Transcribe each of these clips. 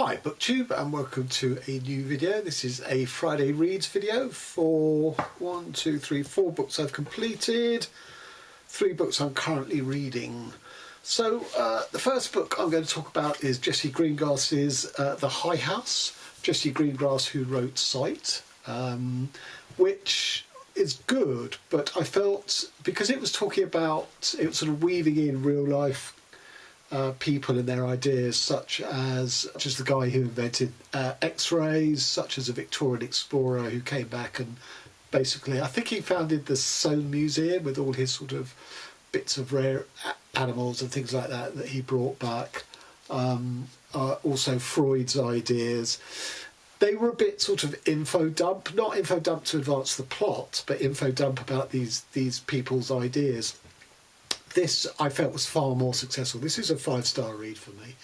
Hi BookTube, and welcome to a new video. This is a Friday Reads video for 4 books I've completed, 3 books I'm currently reading. So the first book I'm going to talk about is Jessie Greengrass's The High House. Jessie Greengrass, who wrote Sight, which is good, but I felt because it was talking about, it was sort of weaving in real life people and their ideas, such as the guy who invented X-rays, such as a Victorian explorer who came back and basically, I think he founded the Soane Museum with all his sort of bits of rare animals and things like that he brought back. Also Freud's ideas. They were a bit sort of info dump, not info dump to advance the plot, but info dump about these people's ideas. This I felt was far more successful. This is a 5-star read for me.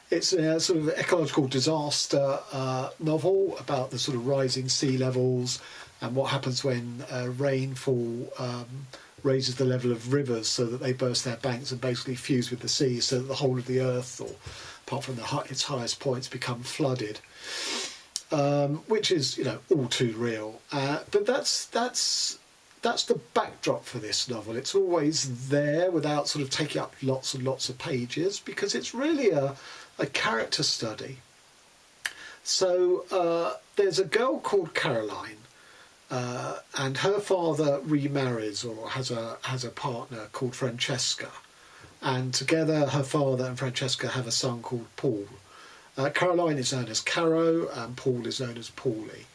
It's a sort of ecological disaster novel about the sort of rising sea levels and what happens when rainfall raises the level of rivers so that they burst their banks and basically fuse with the sea, so that the whole of the earth, or apart from its highest points, become flooded. Which is, you know, all too real. But that's the backdrop for this novel. It's always there without sort of taking up lots and lots of pages, because it's really a character study. So there's a girl called Caroline, and her father remarries or has a partner called Francesca, and together her father and Francesca have a son called Paul. Caroline is known as Caro, and Paul is known as Paulie.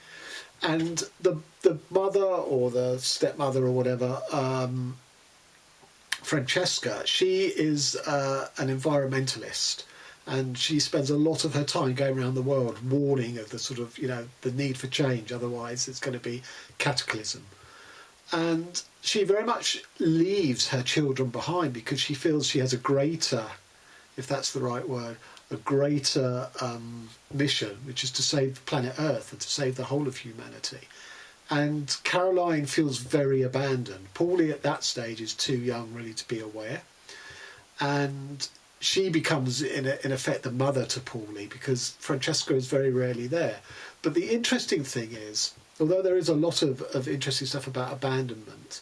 And the mother or the stepmother or whatever, Francesca, she is an environmentalist, and she spends a lot of her time going around the world warning of the sort of, you know, the need for change, otherwise it's going to be cataclysm. And she very much leaves her children behind because she feels she has a greater, if that's the right word, a greater mission, which is to save planet Earth and to save the whole of humanity. And Caroline feels very abandoned. Paulie at that stage is too young really to be aware, and she becomes in effect the mother to Paulie because Francesca is very rarely there. But the interesting thing is, although there is a lot of interesting stuff about abandonment,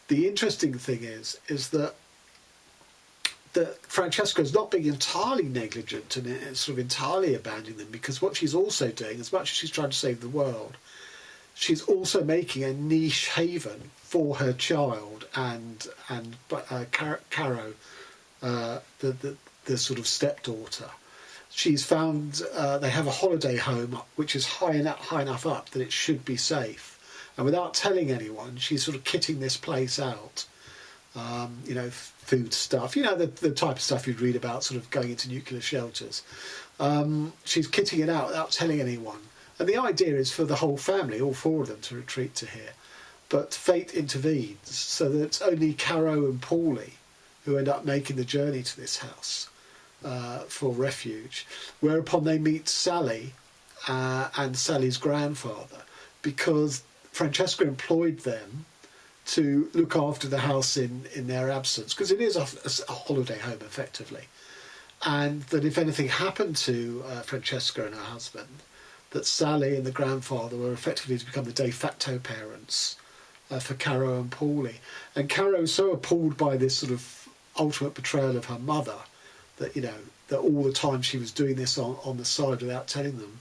the interesting thing is that Francesca is not being entirely negligent and sort of entirely abandoning them, because what she's also doing, as much as she's trying to save the world, she's also making a niche haven for her child and Caro, the sort of stepdaughter. She's found they have a holiday home which is high enough up that it should be safe, and without telling anyone, she's sort of kitting this place out. You know, food stuff, you know, the type of stuff you'd read about sort of going into nuclear shelters. She's kitting it out without telling anyone. And the idea is for the whole family, all 4 of them, to retreat to here. But fate intervenes, so that it's only Caro and Paulie who end up making the journey to this house for refuge, whereupon they meet Sally and Sally's grandfather, because Francesca employed them to look after the house in their absence, because it is a holiday home effectively, and that if anything happened to Francesca and her husband, that Sally and the grandfather were effectively to become the de facto parents for Caro and Paulie. And Caro is so appalled by this sort of ultimate betrayal of her mother that, you know, that all the time she was doing this on the side without telling them.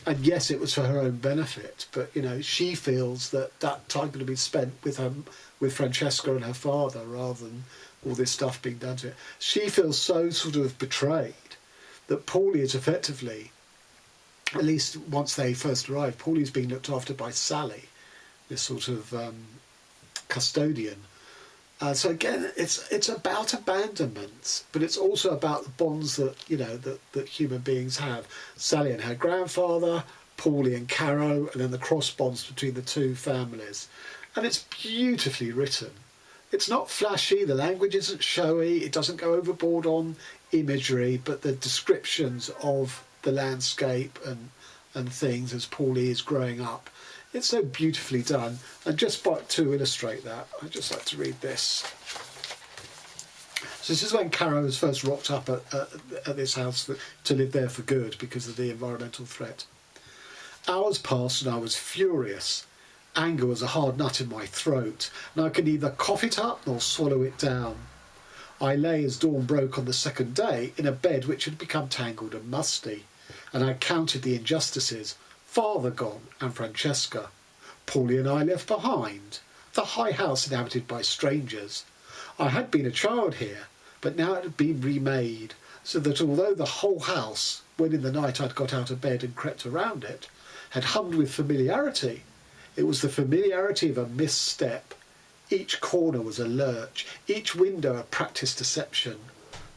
And yes, it was for her own benefit, but, you know, she feels that time could have been spent with Francesca and her father rather than all this stuff being done to it. She feels so sort of betrayed that Paulie is effectively, at least once they first arrive, Paulie's being looked after by Sally, this sort of custodian. So again, it's about abandonment, but it's also about the bonds that, you know, that human beings have. Sally and her grandfather, Paulie and Caro, and then the cross bonds between the 2 families. And it's beautifully written. It's not flashy, the language isn't showy, it doesn't go overboard on imagery, but the descriptions of the landscape and things as Paulie is growing up, it's so beautifully done. And just to illustrate that, I'd just like to read this. So this is when Caro was first rocked up at this house to live there for good because of the environmental threat. Hours passed and I was furious. Anger was a hard nut in my throat, and I could neither cough it up nor swallow it down. I lay as dawn broke on the second day in a bed which had become tangled and musty, and I counted the injustices: father gone and Francesca. Paulie and I left behind. The high house inhabited by strangers. I had been a child here, but now it had been remade, so that although the whole house, when in the night I'd got out of bed and crept around it, had hummed with familiarity, it was the familiarity of a misstep. Each corner was a lurch, each window a practised deception.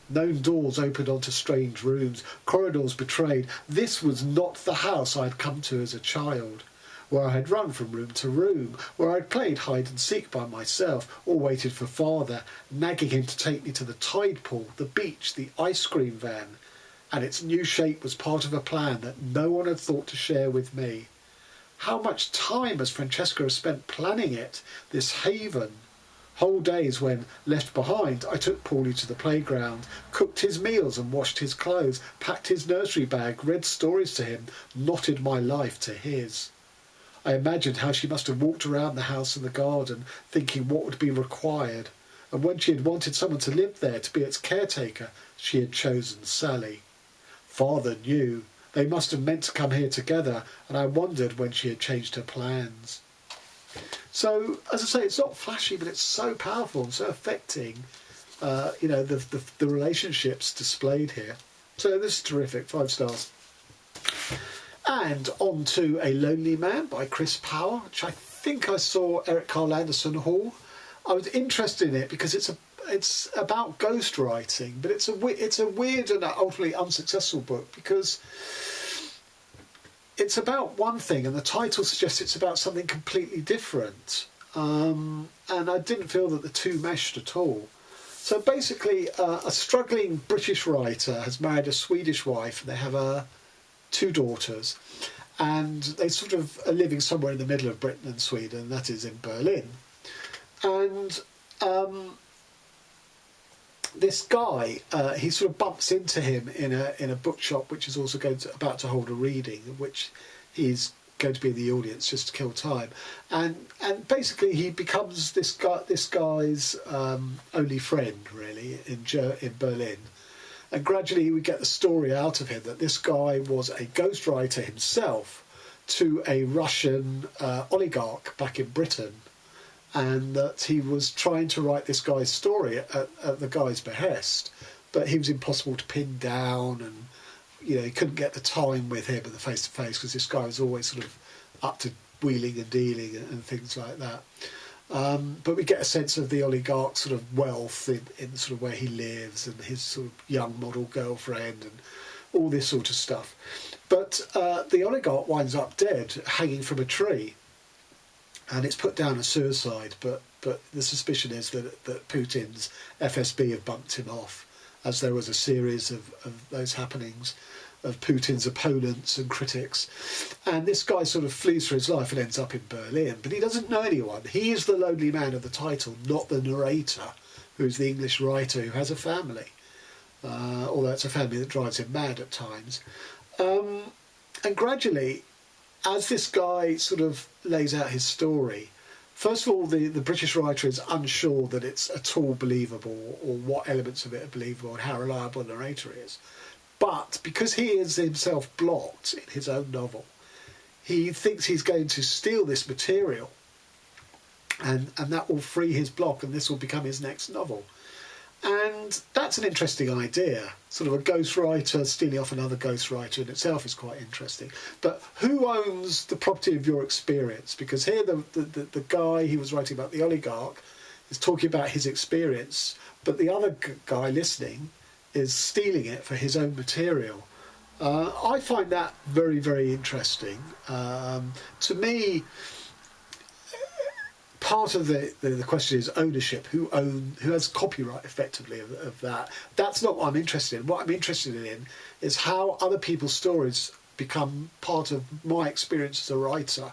Known doors opened onto strange rooms, corridors betrayed. This was not the house I had come to as a child, where I had run from room to room, where I had played hide and seek by myself, or waited for father, nagging him to take me to the tide pool, the beach, the ice cream van. And its new shape was part of a plan that no one had thought to share with me. How much time has Francesca spent planning it, this haven? Whole days when, left behind, I took Paulie to the playground, cooked his meals and washed his clothes, packed his nursery bag, read stories to him, knotted my life to his. I imagined how she must have walked around the house and the garden, thinking what would be required, and when she had wanted someone to live there, to be its caretaker, she had chosen Sally. Father knew. They must have meant to come here together, and I wondered when she had changed her plans. So, as I say, it's not flashy, but it's so powerful and so affecting, the relationships displayed here. So this is terrific, 5 stars. And on to A Lonely Man by Chris Power, which I think I saw Eric Carl Anderson Hall. I was interested in it because it's about ghostwriting, but it's a weird and ultimately unsuccessful book because it's about one thing and the title suggests it's about something completely different. And I didn't feel that the two meshed at all. So basically, a struggling British writer has married a Swedish wife, and they have 2 daughters, and they sort of are living somewhere in the middle of Britain and Sweden, and that is in Berlin. And this guy, he sort of bumps into him in a bookshop, which is also about to hold a reading, of which he's going to be in the audience just to kill time, and basically he becomes this guy's only friend, really, in Berlin. And gradually we get the story out of him that this guy was a ghostwriter himself to a Russian oligarch back in Britain, and that he was trying to write this guy's story at the guy's behest, but he was impossible to pin down, and he couldn't get the time with him and the face-to-face because this guy was always sort of up to wheeling and dealing and things like that. But we get a sense of the oligarch's sort of wealth in sort of where he lives and his sort of young model girlfriend and all this sort of stuff. But the oligarch winds up dead, hanging from a tree, and it's put down as suicide. But the suspicion is that Putin's FSB have bumped him off, as there was a series of those happenings of Putin's opponents and critics. And this guy sort of flees for his life and ends up in Berlin, but he doesn't know anyone. He is the lonely man of the title, not the narrator, who's the English writer who has a family, although it's a family that drives him mad at times. And gradually, as this guy sort of lays out his story, first of all, the British writer is unsure that it's at all believable, or what elements of it are believable, and how reliable the narrator is. But because he is himself blocked in his own novel, he thinks he's going to steal this material, and that will free his block, and this will become his next novel. And that's an interesting idea. Sort of a ghostwriter stealing off another ghostwriter in itself is quite interesting. But who owns the property of your experience? Because here the guy he was writing about, the oligarch, is talking about his experience, but the other guy listening is stealing it for his own material. I find that very, very interesting. To me, part of the question is ownership. Who has copyright effectively of that? That's not what I'm interested in. What I'm interested in is how other people's stories become part of my experience as a writer,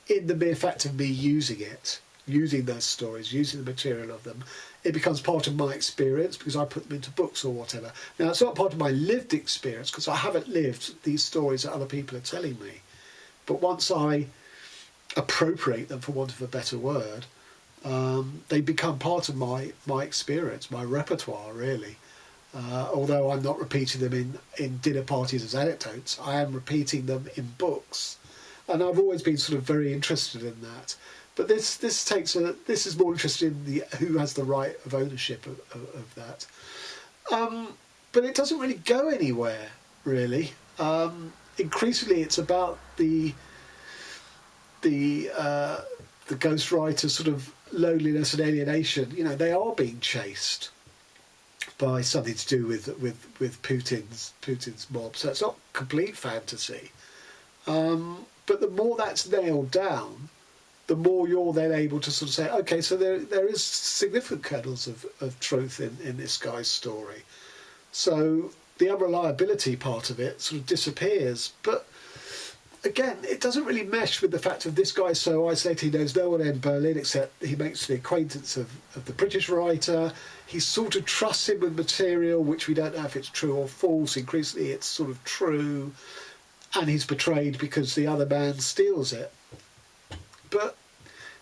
in the mere fact of me using those stories, using the material of them it becomes part of my experience because I put them into books or whatever. Now, it's not part of my lived experience because I haven't lived these stories that other people are telling me. But once I appropriate them, for want of a better word, they become part of my experience, my repertoire, really. Although I'm not repeating them in dinner parties as anecdotes, I am repeating them in books. And I've always been sort of very interested in that. But this is more interested in the who has the right of ownership of that. But it doesn't really go anywhere, really. Increasingly, it's about the ghostwriter's sort of loneliness and alienation. You know, they are being chased by something to do with Putin's mob. So it's not complete fantasy. But the more that's nailed down, the more you're then able to sort of say, okay, so there is significant kernels of truth in this guy's story. So the unreliability part of it sort of disappears. But again, it doesn't really mesh with the fact of this guy's so isolated, he knows no one in Berlin except he makes the acquaintance of the British writer. He sort of trusts him with material, which we don't know if it's true or false. Increasingly, it's sort of true. And he's betrayed because the other man steals it. But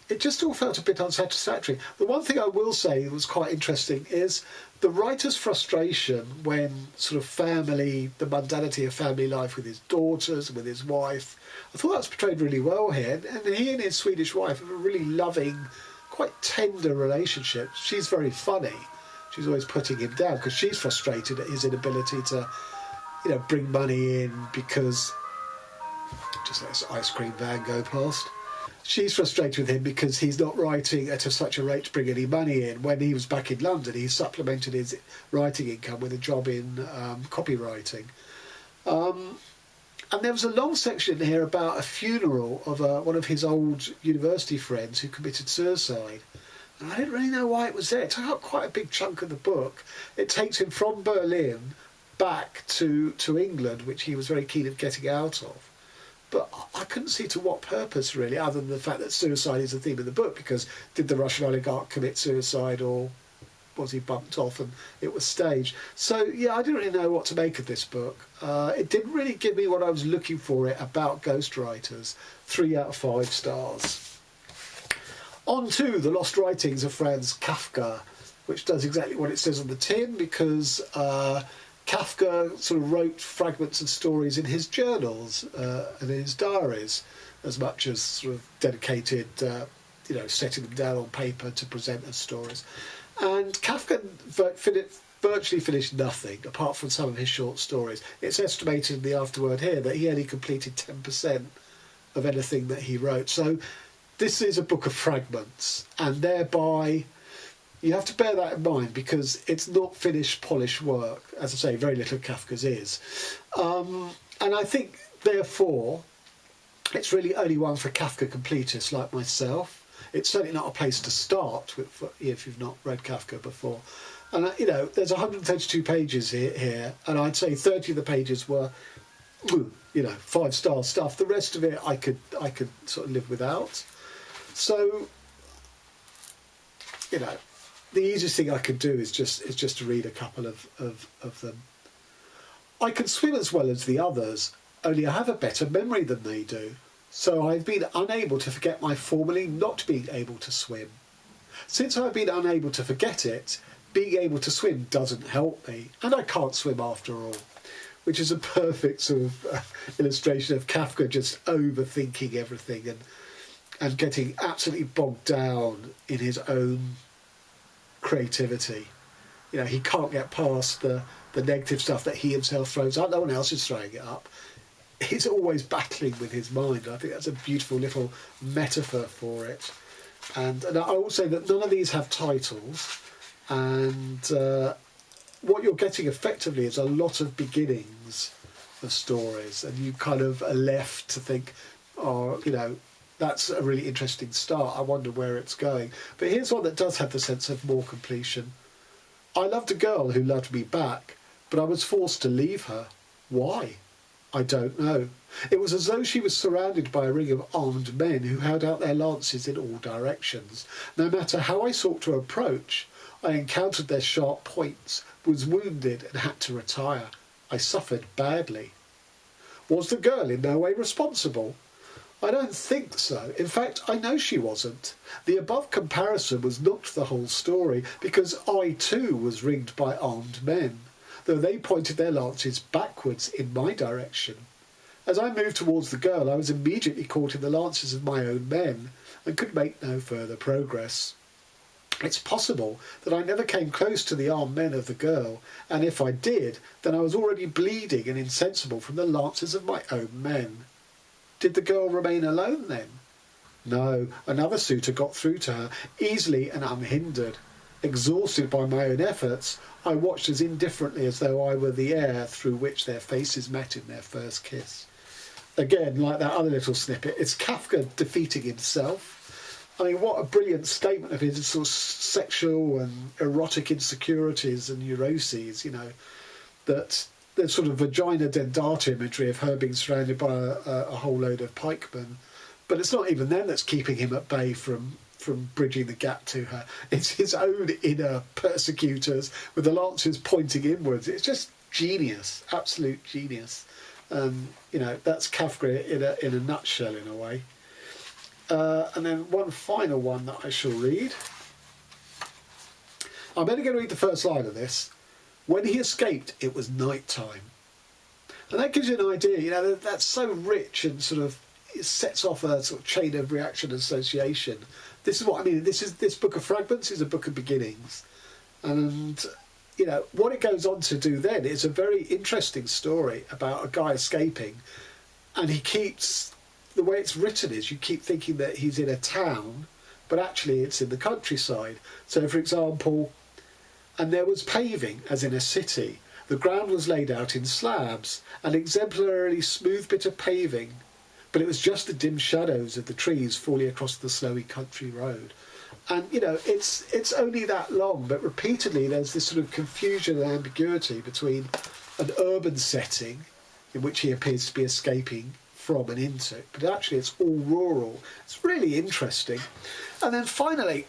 it just all felt a bit unsatisfactory. The one thing I will say was quite interesting is the writer's frustration when sort of family, the mundanity of family life with his daughters and with his wife. I thought that was portrayed really well here. And he and his Swedish wife have a really loving, quite tender relationship. She's very funny. She's always putting him down because she's frustrated at his inability to, bring money in because just let this ice cream van go past. She's frustrated with him because he's not writing at such a rate to bring any money in. When he was back in London, he supplemented his writing income with a job in copywriting. And there was a long section here about a funeral of one of his old university friends who committed suicide. And I didn't really know why it was there. It took up quite a big chunk of the book. It takes him from Berlin back to England, which he was very keen of getting out of. But I couldn't see to what purpose, really, other than the fact that suicide is the theme of the book, because did the Russian oligarch commit suicide or was he bumped off and it was staged? So, yeah, I didn't really know what to make of this book. It didn't really give me what I was looking for it about ghostwriters. 3 out of 5 stars. On to The Lost Writings of Franz Kafka, which does exactly what it says on the tin, because Kafka sort of wrote fragments and stories in his journals and in his diaries, as much as sort of dedicated, setting them down on paper to present as stories. And Kafka virtually finished nothing, apart from some of his short stories. It's estimated in the afterword here that he only completed 10% of anything that he wrote. So this is a book of fragments, and thereby you have to bear that in mind because it's not finished, polished work. As I say, very little of Kafka's is. And I think, therefore, it's really only one for Kafka completists like myself. It's certainly not a place to start with if you've not read Kafka before. And, there's 132 pages here, and I'd say 30 of the pages were, 5-star stuff. The rest of it I could sort of live without. So, the easiest thing I could do is just to read a couple of them. I can swim as well as the others, only I have a better memory than they do. So I've been unable to forget my formerly not being able to swim. Since I've been unable to forget it, being able to swim doesn't help me, and I can't swim after all. Which is a perfect sort of illustration of Kafka just overthinking everything and getting absolutely bogged down in his own creativity. He can't get past the negative stuff that he himself throws up. No one else is throwing it up. He's always battling with his mind. I think that's a beautiful little metaphor for it. And I will say that none of these have titles, and what you're getting effectively is a lot of beginnings of stories, and you kind of are left to think, that's a really interesting start. I wonder where it's going. But here's one that does have the sense of more completion. I loved a girl who loved me back, but I was forced to leave her. Why? I don't know. It was as though she was surrounded by a ring of armed men who held out their lances in all directions. No matter how I sought to approach, I encountered their sharp points, was wounded and had to retire. I suffered badly. Was the girl in no way responsible? I don't think so. In fact, I know she wasn't. The above comparison was not the whole story, because I too was ringed by armed men, though they pointed their lances backwards in my direction. As I moved towards the girl, I was immediately caught in the lances of my own men, and could make no further progress. It's possible that I never came close to the armed men of the girl, and if I did, then I was already bleeding and insensible from the lances of my own men. Did the girl remain alone then? No, another suitor got through to her, easily and unhindered. Exhausted by my own efforts, I watched as indifferently as though I were the air through which their faces met in their first kiss. Again, like that other little snippet, it's Kafka defeating himself. I mean, what a brilliant statement of his sort of sexual and erotic insecurities and neuroses, you know, that the sort of vagina dentata imagery of her being surrounded by a whole load of pikemen. But it's not even them that's keeping him at bay from bridging the gap to her. It's his own inner persecutors with the lances pointing inwards. It's just genius, absolute genius. You know, that's Kafka in a nutshell, in a way. And then one final one that I shall read. I'm only going to read the first line of this. When he escaped, it was night time. And that gives you an idea, you know, that's so rich and sort of, it sets off a sort of chain of reaction and association. This is what I mean. This book of fragments is a book of beginnings. And, you know, what it goes on to do then is a very interesting story about a guy escaping. And he keeps, the way it's written is you keep thinking that he's in a town, but actually it's in the countryside. So, for example, and there was paving, as in a city. The ground was laid out in slabs, an exemplarily smooth bit of paving, but it was just the dim shadows of the trees falling across the snowy country road. And, you know, it's only that long, but repeatedly there's this sort of confusion and ambiguity between an urban setting, in which he appears to be escaping from and into, but actually it's all rural. It's really interesting. And then finally,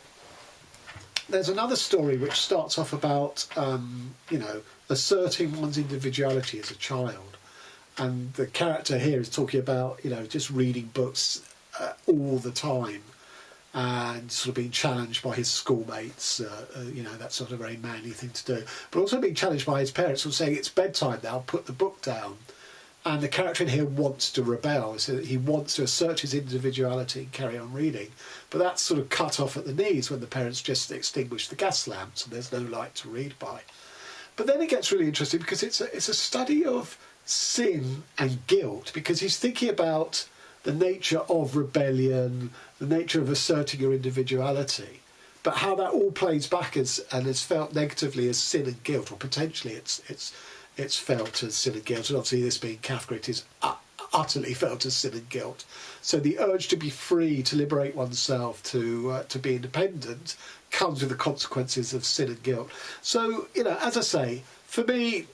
there's another story which starts off about, you know, asserting one's individuality as a child. And the character here is talking about, you know, just reading books all the time and sort of being challenged by his schoolmates. You know, that's not a very manly thing to do. But also being challenged by his parents who are saying, it's bedtime now, put the book down. And the character in here wants to rebel, so he wants to assert his individuality and carry on reading. But that's sort of cut off at the knees when the parents just extinguish the gas lamps and there's no light to read by. But then it gets really interesting because it's a study of sin and guilt, because he's thinking about the nature of rebellion, the nature of asserting your individuality, but how that all plays back and is felt negatively as sin and guilt, or potentially it's felt as sin and guilt, and obviously this being Kafka, it is utterly felt as sin and guilt. So the urge to be free, to liberate oneself, to be independent, comes with the consequences of sin and guilt. So, you know, as I say, for me,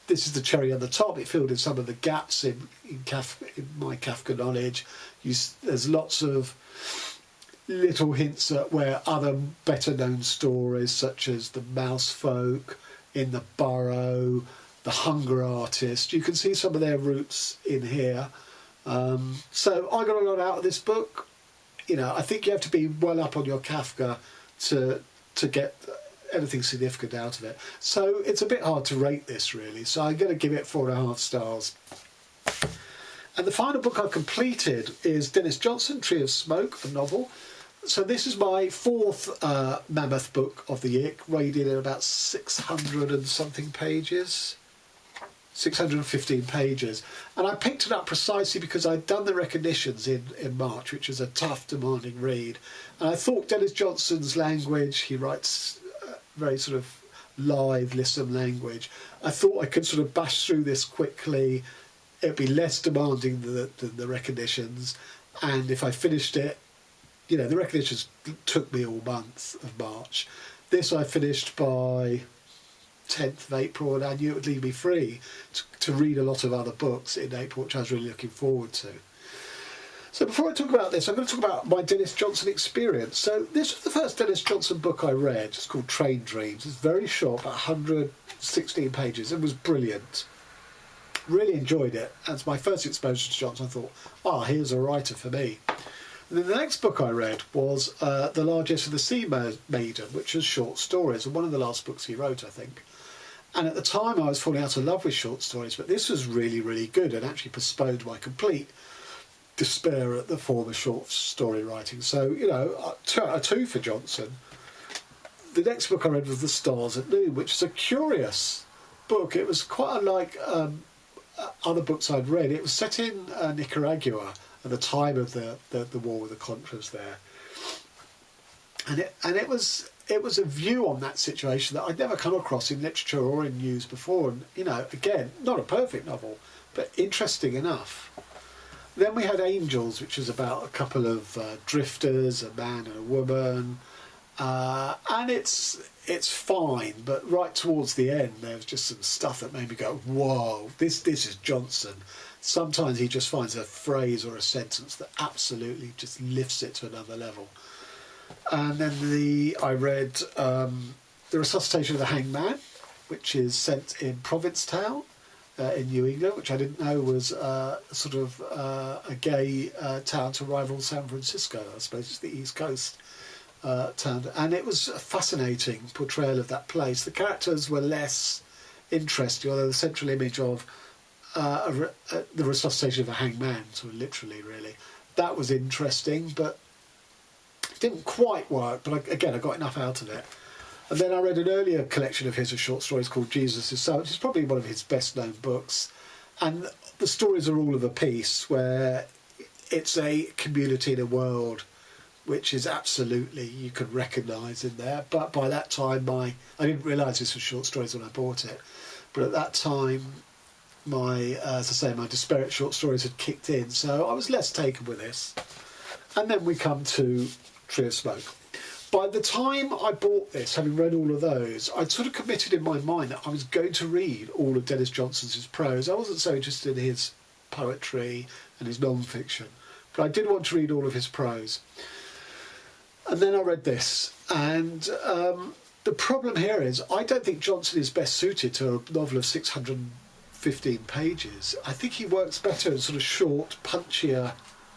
this is the cherry on the top. It filled in some of the gaps in my Kafka knowledge. There's lots of little hints at where other better-known stories, such as the Mouse Folk, In the Burrow, the Hunger Artist, you can see some of their roots in here. So I got a lot out of this book. You know, I think you have to be well up on your Kafka to get anything significant out of it. So it's a bit hard to rate this, really. So I'm going to give it 4.5 stars. And the final book I completed is Denis Johnson, Tree of Smoke, a novel. So this is my fourth mammoth book of the year, rated at about 600 and something pages. 615 pages. And I picked it up precisely because I'd done the recognitions in March, which is a tough, demanding read. And I thought Denis Johnson's language, he writes very sort of lithe, lissom language. I thought I could sort of bash through this quickly. It'd be less demanding than the recognitions. And if I finished it, you know, the recognitions took me all month of March. This I finished by 10th of April, and I knew it would leave me free to read a lot of other books in April, which I was really looking forward to. So before I talk about this, I'm going to talk about my Denis Johnson experience. So this was the first Denis Johnson book I read. It's called Train Dreams. It's very short, about 116 pages. It was brilliant. Really enjoyed it. As my first exposure to Johnson, I thought, here's a writer for me. And then the next book I read was The Largesse of the Sea Maiden, which was short stories, and one of the last books he wrote, I think. And at the time I was falling out of love with short stories, but this was really, really good and actually postponed my complete despair at the form of short story writing. So, you know, a 2 for Johnson. The next book I read was The Stars at Noon, which is a curious book. It was quite unlike other books I'd read. It was set in Nicaragua at the time of the war with the Contras there. And it was a view on that situation that I'd never come across in literature or in news before. And, you know, again, not a perfect novel, but interesting enough. Then we had Angels, which was about a couple of drifters, a man and a woman. And it's fine, but right towards the end, there's just some stuff that made me go, whoa, this is Johnson. Sometimes he just finds a phrase or a sentence that absolutely just lifts it to another level. And then I read The Resuscitation of the Hangman, which is set in Provincetown in New England, which I didn't know was sort of a gay town to rival San Francisco. I suppose it's the East Coast town. And it was a fascinating portrayal of that place. The characters were less interesting, although the central image of the resuscitation of a hangman, sort of literally, really, that was interesting, but didn't quite work, but I got enough out of it. And then I read an earlier collection of his short stories called Jesus' Son, which is probably one of his best known books. And the stories are all of a piece, where it's a community in a world which is absolutely, you could recognise in there. But by that time, I didn't realise this was short stories when I bought it. But at that time, my despair at short stories had kicked in, so I was less taken with this. And then we come to Tree of Smoke. By the time I bought this, having read all of those, I'd sort of committed in my mind that I was going to read all of Denis Johnson's prose. I wasn't so interested in his poetry and his non-fiction, but I did want to read all of his prose. And then I read this, and the problem here is I don't think Johnson is best suited to a novel of 615 pages. I think he works better in sort of short, punchier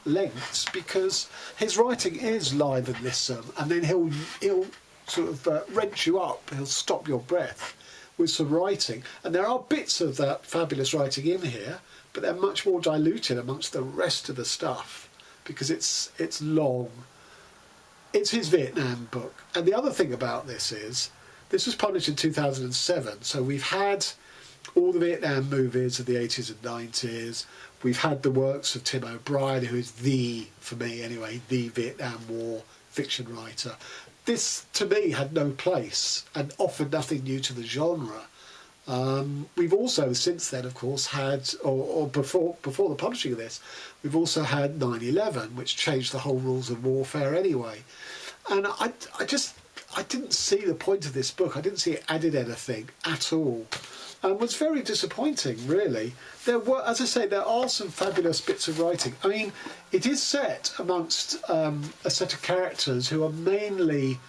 lengths, because his writing is live and lissome, and then he'll sort of wrench you up, he'll stop your breath with some writing. And there are bits of that fabulous writing in here, but they're much more diluted amongst the rest of the stuff, because it's long. It's his Vietnam book. And the other thing about this is, this was published in 2007, so we've had all the Vietnam movies of the 80s and 90s. We've had the works of Tim O'Brien, who is for me anyway, the Vietnam War fiction writer. This, to me, had no place and offered nothing new to the genre. We've also, since then, of course, had, or before the publishing of this, we've also had 9/11, which changed the whole rules of warfare anyway. And I didn't see the point of this book. I didn't see it added anything at all. And was very disappointing, really. There were, as I say, there are some fabulous bits of writing. I mean, it is set amongst a set of characters who are mainly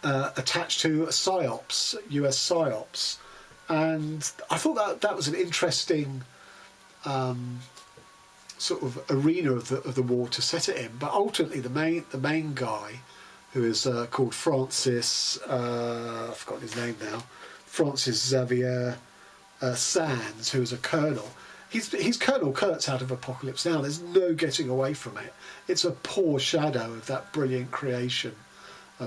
attached to PSYOPs, US PSYOPs. And I thought that was an interesting sort of arena of the war to set it in. But ultimately, the main guy, who is called Francis, I've forgotten his name now, Francis Xavier Sands, who is a colonel. He's Colonel Kurtz out of Apocalypse Now. There's no getting away from it. It's a poor shadow of that brilliant creation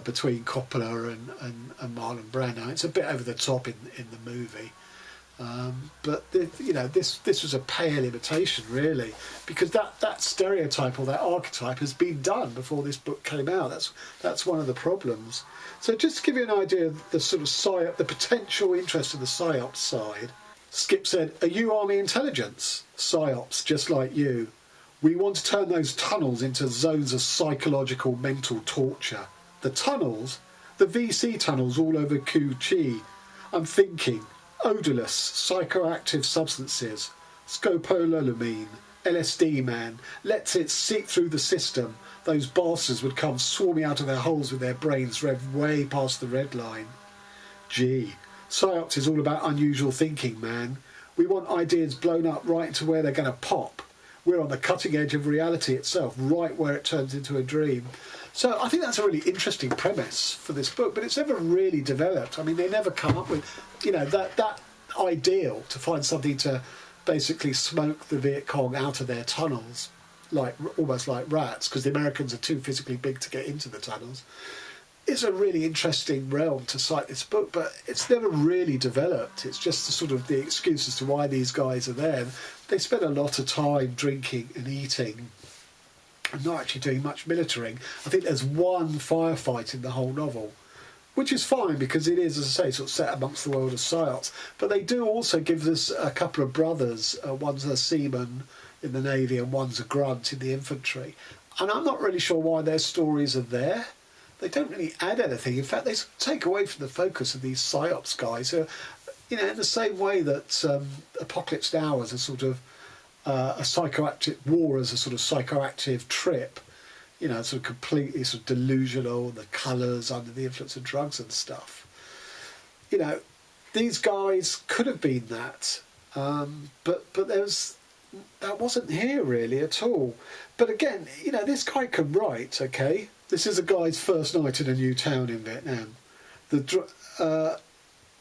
between Coppola and Marlon Brando. It's a bit over the top in the movie. But this was a pale imitation, really, because that stereotype or that archetype has been done before this book came out. That's one of the problems. So just to give you an idea of the sort of the potential interest of the PSYOPs side, Skip said, "Are you Army Intelligence? PSYOPs, just like you. We want to turn those tunnels into zones of psychological mental torture. The tunnels? The VC tunnels all over Cu Chi. I'm thinking, odorless, psychoactive substances, scopolamine, LSD, man. Lets it seep through the system. Those bastards would come swarming out of their holes with their brains revved way past the red line. Gee, PSYOPs is all about unusual thinking, man. We want ideas blown up right into where they're going to pop. We're on the cutting edge of reality itself, right where it turns into a dream. So I think that's a really interesting premise for this book, but it's never really developed. I mean, they never come up with, that ideal to find something to basically smoke the Viet Cong out of their tunnels, almost like rats, because the Americans are too physically big to get into the tunnels. It's a really interesting realm to cite this book, but it's never really developed. It's just the excuse as to why these guys are there. They spend a lot of time drinking and eating and not actually doing much militaring. I think there's one firefight in the whole novel, which is fine because it is, as I say, sort of set amongst the world of PSYOPs. But they do also give us a couple of brothers. One's a seaman in the Navy and one's a grunt in the infantry. And I'm not really sure why their stories are there. They don't really add anything. In fact, they take away from the focus of these PSYOPs guys who, in the same way that Apocalypse Now is a sort of a psychoactive war as a sort of psychoactive trip, sort of completely sort of delusional, the colours under the influence of drugs and stuff. These guys could have been that, but that wasn't here really at all. But again, this guy can write, okay? This is a guy's first night in a new town in Vietnam.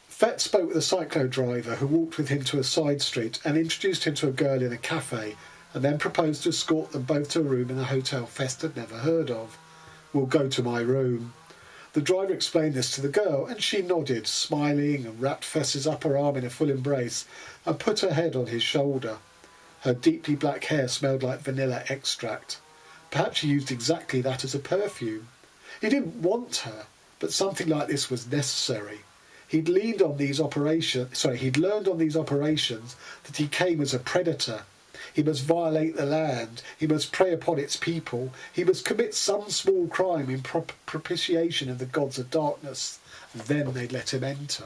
Fett spoke with a cyclo driver who walked with him to a side street and introduced him to a girl in a cafe and then proposed to escort them both to a room in a hotel Fest had never heard of. "We'll go to my room." The driver explained this to the girl and she nodded, smiling, and wrapped Fess's upper arm in a full embrace and put her head on his shoulder. Her deeply black hair smelled like vanilla extract. Perhaps she used exactly that as a perfume. He didn't want her, but something like this was necessary. He'd learned on these operations that he came as a predator. He must violate the land. He must prey upon its people. He must commit some small crime in propitiation of the gods of darkness. Then they'd let him enter.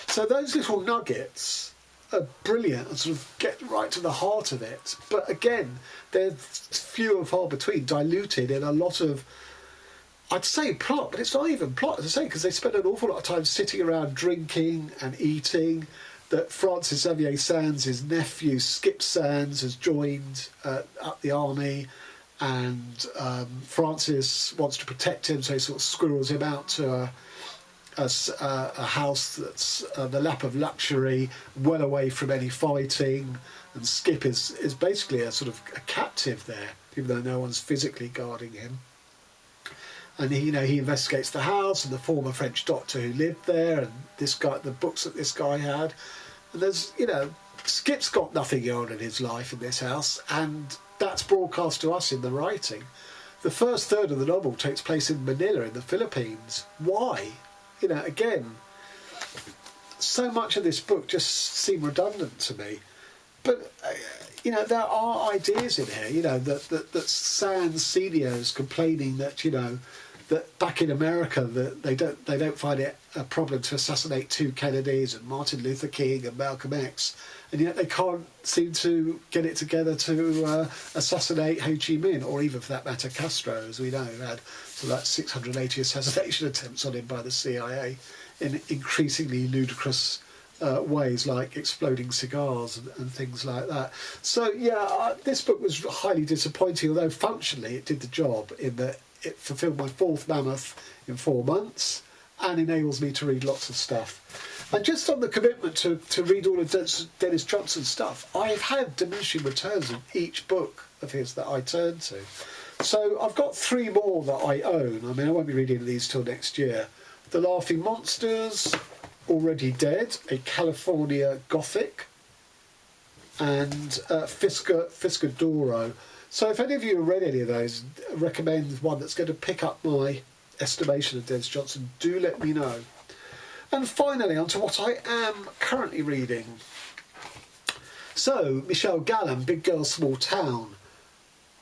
So those little nuggets are brilliant and sort of get right to the heart of it. But again, they're few and far between, diluted in a lot of, I'd say plot, but it's not even plot, as I say, because they spend an awful lot of time sitting around drinking and eating. That Francis Xavier Sands, his nephew Skip Sands, has joined up the army, and Francis wants to protect him, so he sort of squirrels him out to a house that's the lap of luxury, well away from any fighting, and Skip is basically a sort of a captive there, even though no one's physically guarding him. And he investigates the house and the former French doctor who lived there, and this guy, the books that this guy had. And there's, Skip's got nothing on in his life in this house, and that's broadcast to us in the writing. The first third of the novel takes place in Manila in the Philippines. Why? Again, so much of this book just seemed redundant to me. But, there are ideas in here, that Sands Senior is complaining that, that back in America that they don't find it a problem to assassinate two Kennedys and Martin Luther King and Malcolm X, and yet they can't seem to get it together to assassinate Ho Chi Minh, or even for that matter Castro, as we know, had about 680 assassination attempts on him by the CIA in increasingly ludicrous ways, like exploding cigars and things like that. So this book was highly disappointing, although functionally it did the job in that it fulfilled my fourth mammoth in 4 months and enables me to read lots of stuff. And just on the commitment to read all of Denis Johnson's stuff, I've had diminishing returns in each book of his that I turn to. So I've got 3 more that I own. I mean, I won't be reading these till next year. The Laughing Monsters, Already Dead, a California Gothic, and Fiscadoro. So if any of you have read any of those, recommend one that's going to pick up my estimation of Denis Johnson, do let me know. And finally, on to what I am currently reading. So, Michel Gallen, Big Girl, Small Town.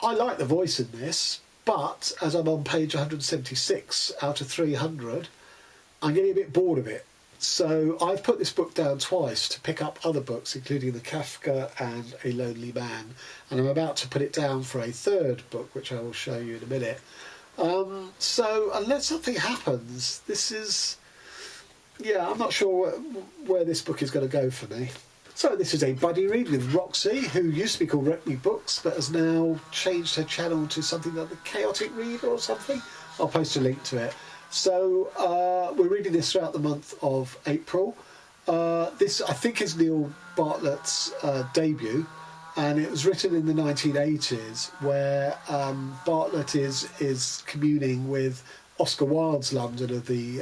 I like the voice in this, but as I'm on page 176 out of 300, I'm getting a bit bored of it. So I've put this book down twice to pick up other books, including the Kafka and A Lonely Man, and I'm about to put it down for a third book, which I will show you in a minute. So unless something happens, this is, I'm not sure where this book is going to go for me. So this is a buddy read with Roxy, who used to be called Wreck Me Books, but has now changed her channel to something like the Chaotic Reader or something. I'll post a link to it. So we're reading this throughout the month of April. This, I think, is Neil Bartlett's debut, and it was written in the 1980s, where Bartlett is communing with Oscar Wilde's London of the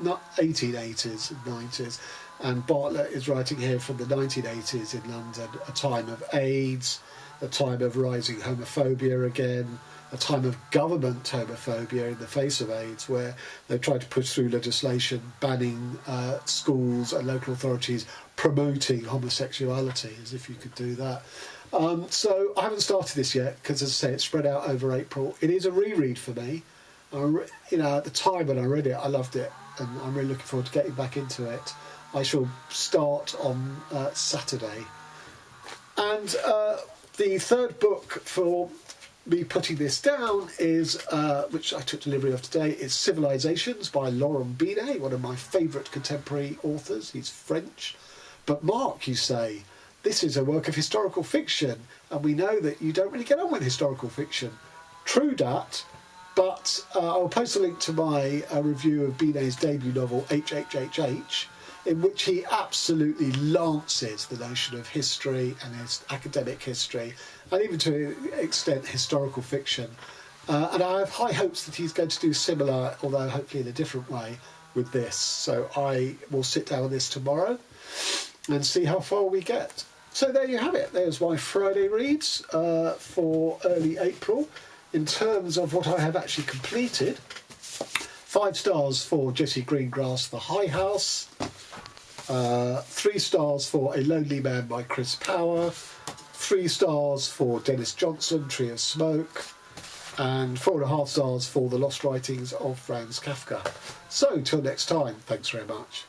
1880s and 90s, and Bartlett is writing here from the 1980s in London, a time of AIDS, a time of rising homophobia again, a time of government homophobia in the face of AIDS, where they tried to push through legislation banning schools and local authorities promoting homosexuality, as if you could do that. So I haven't started this yet because, as I say, it's spread out over April. It is a reread for me. At the time when I read it, I loved it, and I'm really looking forward to getting back into it. I shall start on Saturday. And the third book for me putting this down is, which I took delivery of today, is Civilisations by Laurent Binet, one of my favourite contemporary authors. He's French. But Mark, you say, this is a work of historical fiction, and we know that you don't really get on with historical fiction. True that, but I'll post a link to my review of Binet's debut novel, HHHH, in which he absolutely lances the notion of history and his academic history, and even to an extent historical fiction. And I have high hopes that he's going to do similar, although hopefully in a different way, with this. So I will sit down on this tomorrow and see how far we get. So there you have it. There's my Friday reads for early April. In terms of what I have actually completed, 5 stars for Jessie Greengrass, The High House. 3 stars for A Lonely Man by Chris Power, 3 stars for Denis Johnson, Tree of Smoke, and 4.5 stars for The Lost Writings of Franz Kafka. So, till next time, thanks very much.